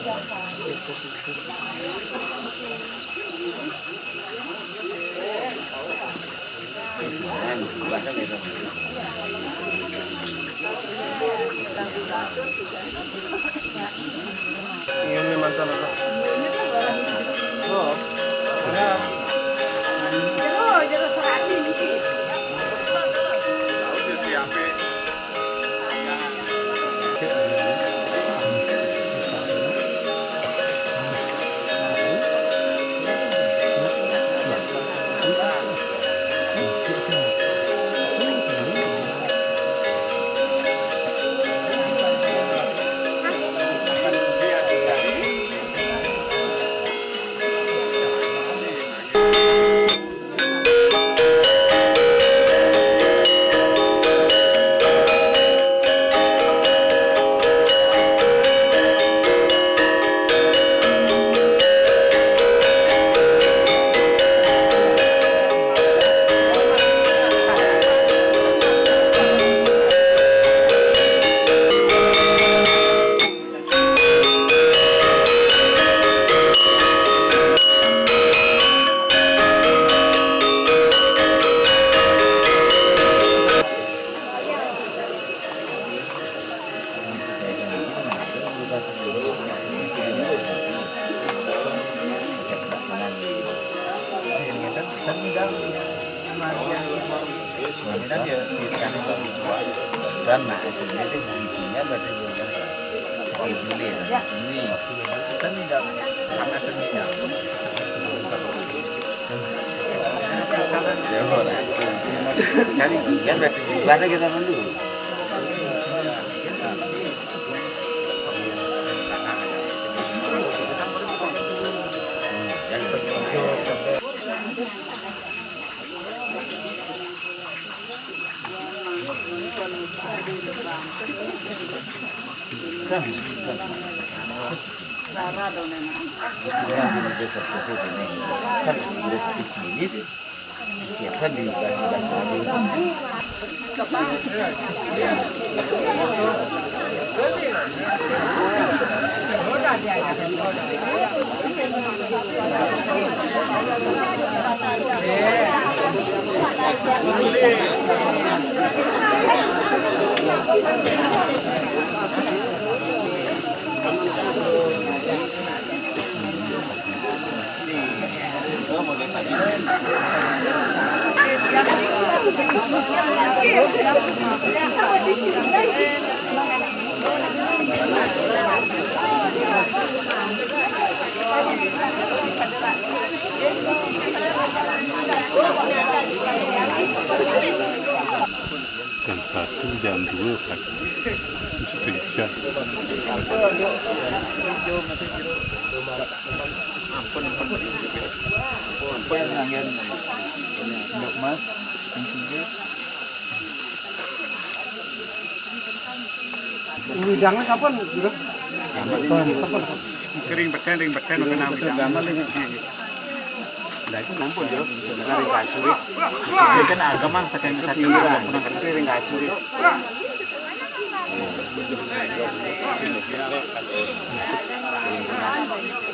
Ini mantan apa? Oh, ya. Jero serati niki. Dan nah hasilnya itu giginya berarti ini kan tidak sama seninya ya boleh kali kan berarti gimana kita dulu siapa di Jam 1, jam 2 pagi. Spesial. Widangnya kapan? Ring beten apa namanya? Nah itu nampun jo, ring kasuri. Dia kan agama saking pernah kerja ring kasuri.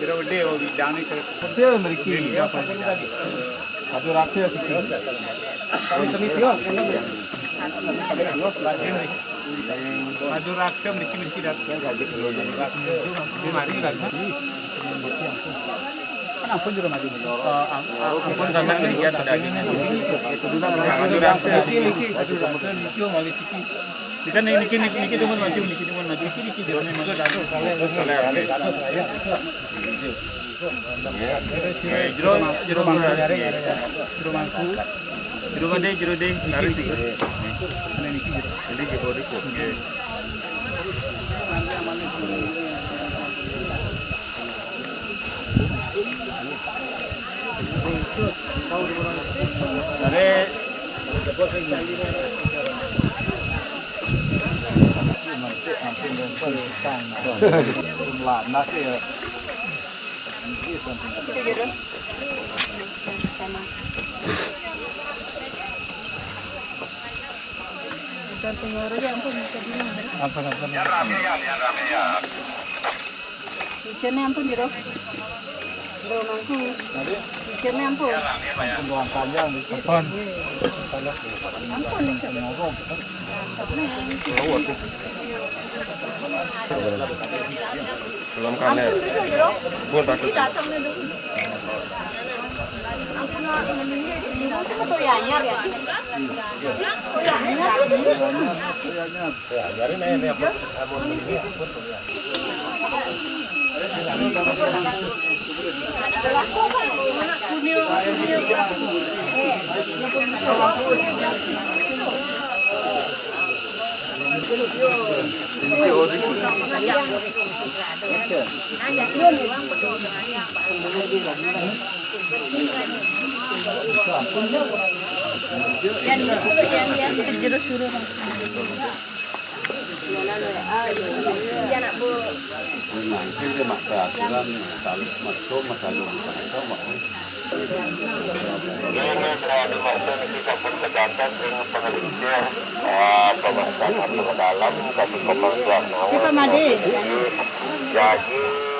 Kira udah mau bidang ini Saya memiliki satu rakyat sih. Kalau semitio, maju raksa memiliki datang. Mari lagi. ampun juga maju. Ampun karena dia sudah ini. Maju raksa niki mali siki. Kan niki cuma maju niki jalan maju jero mangku jero deh nari sih. Niki jadi jero deh kok. Dari Apa? Ikannya ampun gitu. Belum mangku. Ikannya ampun. Pembuangan panjang di depan. Ampun. Belum kali. Buat aku. Ampun lah, ini tuh tuh ya anyar ya. Siapa Made? Jadi